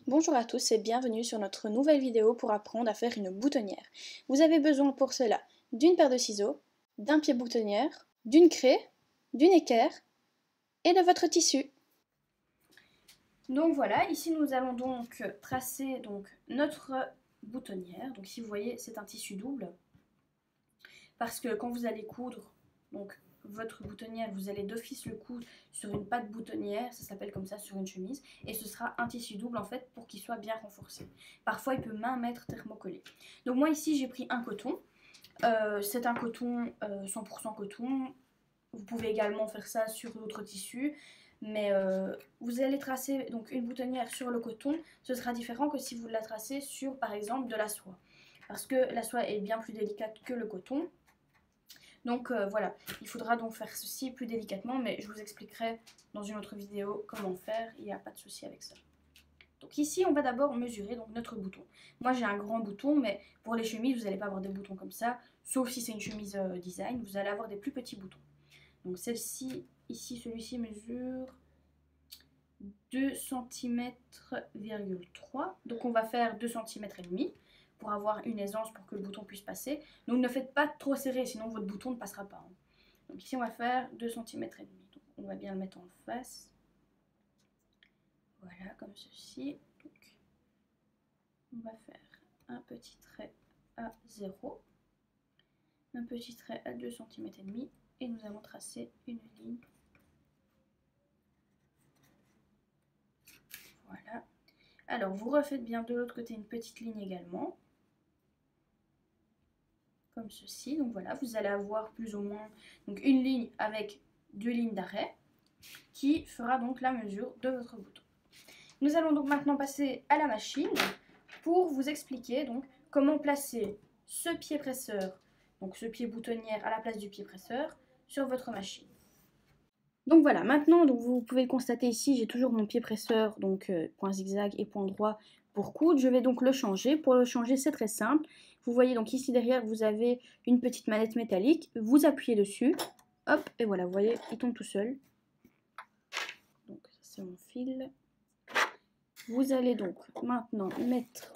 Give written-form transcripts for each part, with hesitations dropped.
Bonjour à tous et bienvenue sur notre nouvelle vidéo pour apprendre à faire une boutonnière. Vous avez besoin pour cela d'une paire de ciseaux, d'un pied boutonnière, d'une craie, d'une équerre et de votre tissu. Donc voilà, ici nous allons donc tracer notre boutonnière. Donc si vous voyez, c'est un tissu double. Parce que quand vous allez coudre votre boutonnière, vous allez d'office le coudre sur une patte boutonnière, ça s'appelle comme ça sur une chemise, et ce sera un tissu double en fait pour qu'il soit bien renforcé. Parfois il peut même être thermocollé. Donc moi ici j'ai pris un coton, c'est un coton 100% coton, vous pouvez également faire ça sur d'autres tissus, mais vous allez tracer donc une boutonnière sur le coton, ce sera différent que si vous la tracez sur par exemple de la soie, parce que la soie est bien plus délicate que le coton. Donc voilà, il faudra donc faire ceci plus délicatement, mais je vous expliquerai dans une autre vidéo comment faire, il n'y a pas de souci avec ça. Donc ici, on va d'abord mesurer donc notre bouton. Moi, j'ai un grand bouton, mais pour les chemises, vous n'allez pas avoir des boutons comme ça, sauf si c'est une chemise design, vous allez avoir des plus petits boutons. Donc celle-ci, ici, celui-ci mesure 2 cm,3 cm. Donc on va faire 2 cm et demi pour avoir une aisance pour que le bouton puisse passer. Donc ne faites pas trop serré, sinon votre bouton ne passera pas. Donc ici on va faire 2 cm et demi. Donc on va bien le mettre en face. Voilà, comme ceci. Donc, on va faire un petit trait à 0, un petit trait à 2 cm et demi, et nous allons tracer une ligne. Voilà. Alors vous refaites bien de l'autre côté une petite ligne également. Comme ceci. Donc voilà, vous allez avoir plus ou moins donc une ligne avec 2 lignes d'arrêt qui fera donc la mesure de votre bouton. Nous allons donc maintenant passer à la machine pour vous expliquer donc comment placer ce pied presseur, donc ce pied boutonnière à la place du pied presseur sur votre machine. Donc voilà, maintenant donc vous pouvez le constater ici, j'ai toujours mon pied presseur, donc point zigzag et point droit pour coudre. Je vais donc le changer. Pour le changer, c'est très simple. Vous voyez donc ici derrière, vous avez une petite manette métallique. Vous appuyez dessus, hop, et voilà, vous voyez, il tombe tout seul. Donc c'est mon fil. Vous allez donc maintenant mettre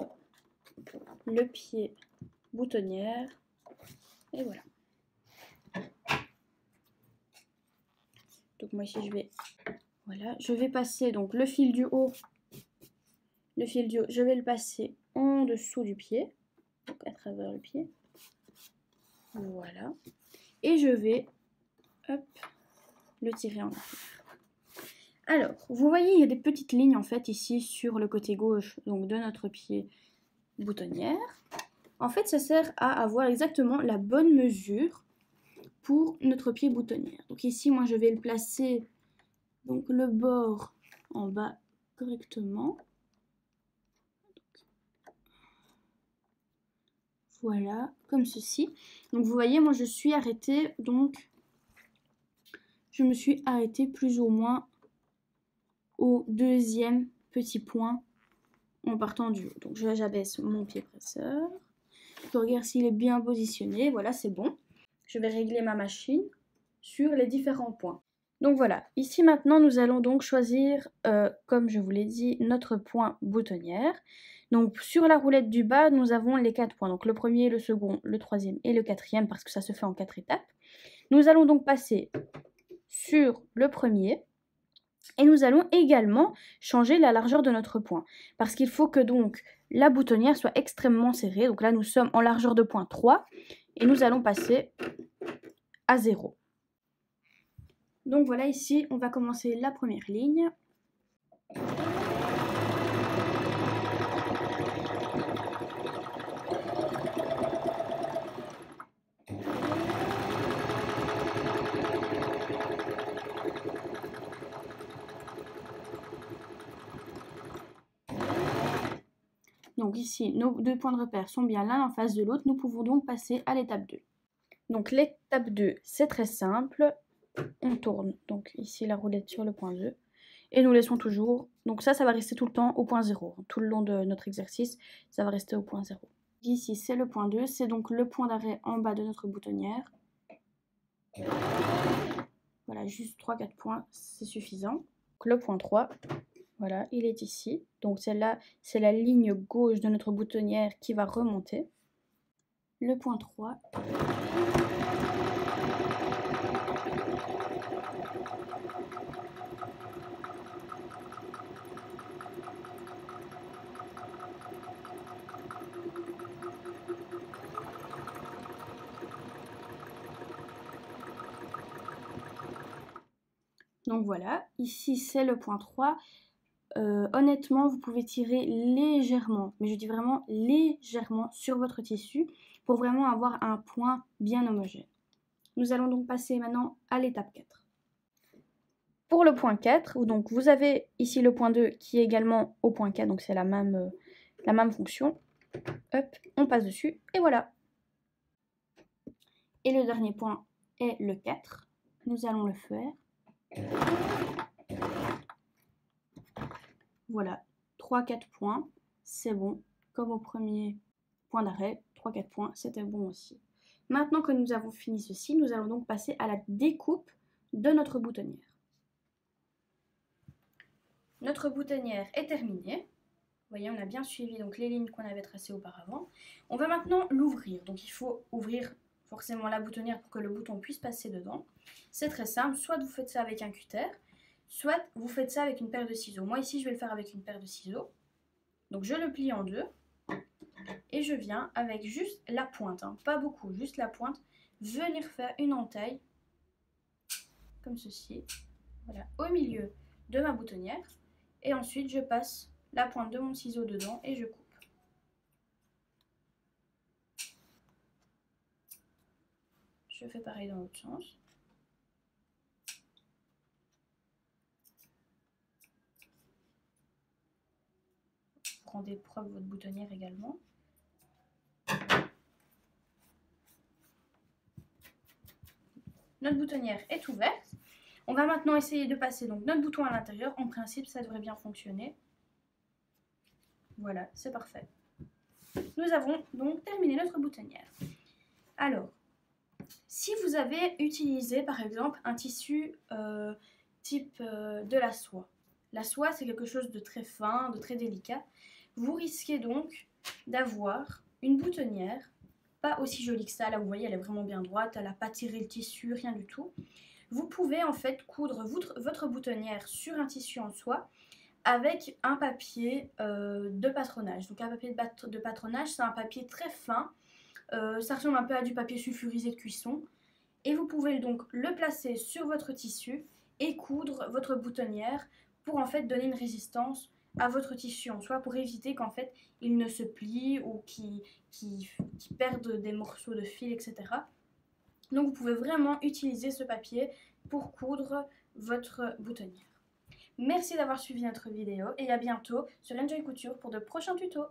le pied boutonnière, et voilà. Donc moi ici je vais passer donc le fil du haut. Je vais le passer en dessous du pied, donc à travers le pied. Voilà. Et je vais le tirer en arrière. Alors, vous voyez, il y a des petites lignes en fait ici sur le côté gauche donc de notre pied boutonnière. En fait, ça sert à avoir exactement la bonne mesure pour notre pied boutonnière. Donc ici, moi, je vais le placer donc le bord en bas correctement. Voilà, comme ceci. Donc vous voyez, moi je suis arrêtée, donc je me suis arrêtée plus ou moins au deuxième petit point en partant du haut. Donc j'abaisse mon pied presseur. Je regarde s'il est bien positionné. Voilà, c'est bon. Je vais régler ma machine sur les différents points. Donc voilà, ici maintenant nous allons donc choisir, comme je vous l'ai dit, notre point boutonnière. Donc sur la roulette du bas, nous avons les 4 points. Donc le premier, le second, le troisième et le quatrième, parce que ça se fait en 4 étapes. Nous allons donc passer sur le premier. Et nous allons également changer la largeur de notre point. Parce qu'il faut que donc la boutonnière soit extrêmement serrée. Donc là nous sommes en largeur de point 3. Et nous allons passer à 0. Donc voilà, ici, on va commencer la première ligne. Donc ici, nos deux points de repère sont bien l'un en face de l'autre. Nous pouvons donc passer à l'étape 2. Donc l'étape 2, c'est très simple. On tourne donc ici la roulette sur le point 2. Et nous laissons toujours, donc ça va rester tout le temps au point 0. Tout le long de notre exercice, ça va rester au point 0. Ici, c'est le point 2, c'est donc le point d'arrêt en bas de notre boutonnière. Voilà, juste 3-4 points, c'est suffisant. Donc le point 3, Voilà, il est ici. Donc celle-là, c'est la ligne gauche de notre boutonnière qui va remonter. Le point 3. Donc voilà, ici c'est le point 3. Honnêtement, vous pouvez tirer légèrement, mais je dis vraiment légèrement sur votre tissu pour vraiment avoir un point bien homogène. Nous allons donc passer maintenant à l'étape 4. Pour le point 4, donc vous avez ici le point 2 qui est également au point 4, donc c'est la même fonction. Hop, on passe dessus et voilà. Et le dernier point est le 4. Nous allons le faire. Voilà, 3-4 points, c'est bon. Comme au premier point d'arrêt, 3-4 points, c'était bon aussi. Maintenant que nous avons fini ceci, nous allons donc passer à la découpe de notre boutonnière. Notre boutonnière est terminée. Vous voyez, on a bien suivi donc les lignes qu'on avait tracées auparavant. On va maintenant l'ouvrir. Donc il faut ouvrir forcément la boutonnière pour que le bouton puisse passer dedans. C'est très simple, soit vous faites ça avec un cutter, soit vous faites ça avec une paire de ciseaux. Moi ici je vais le faire avec une paire de ciseaux. Donc je le plie en deux et je viens avec juste la pointe, hein, pas beaucoup, juste la pointe, venir faire une entaille comme ceci, voilà, au milieu de ma boutonnière. Et ensuite je passe la pointe de mon ciseau dedans et je coupe. Je fais pareil dans l'autre sens. Rendez propre votre boutonnière également. Notre boutonnière est ouverte. On va maintenant essayer de passer donc notre bouton à l'intérieur. En principe, ça devrait bien fonctionner. Voilà, c'est parfait. Nous avons donc terminé notre boutonnière. Alors, si vous avez utilisé par exemple un tissu type de la soie. La soie, c'est quelque chose de très fin, de très délicat. Vous risquez donc d'avoir une boutonnière pas aussi jolie que ça. Là, vous voyez, elle est vraiment bien droite. Elle n'a pas tiré le tissu, rien du tout. Vous pouvez en fait coudre votre boutonnière sur un tissu en soie avec un papier de patronage. Donc un papier de patronage, c'est un papier très fin. Ça ressemble un peu à du papier sulfurisé de cuisson. Et vous pouvez donc le placer sur votre tissu et coudre votre boutonnière pour en fait donner une résistance à votre tissu en soie pour éviter qu'en fait il ne se plie ou qu'il perde des morceaux de fil, etc. Donc vous pouvez vraiment utiliser ce papier pour coudre votre boutonnière. Merci d'avoir suivi notre vidéo et à bientôt sur Enjoy Couture pour de prochains tutos.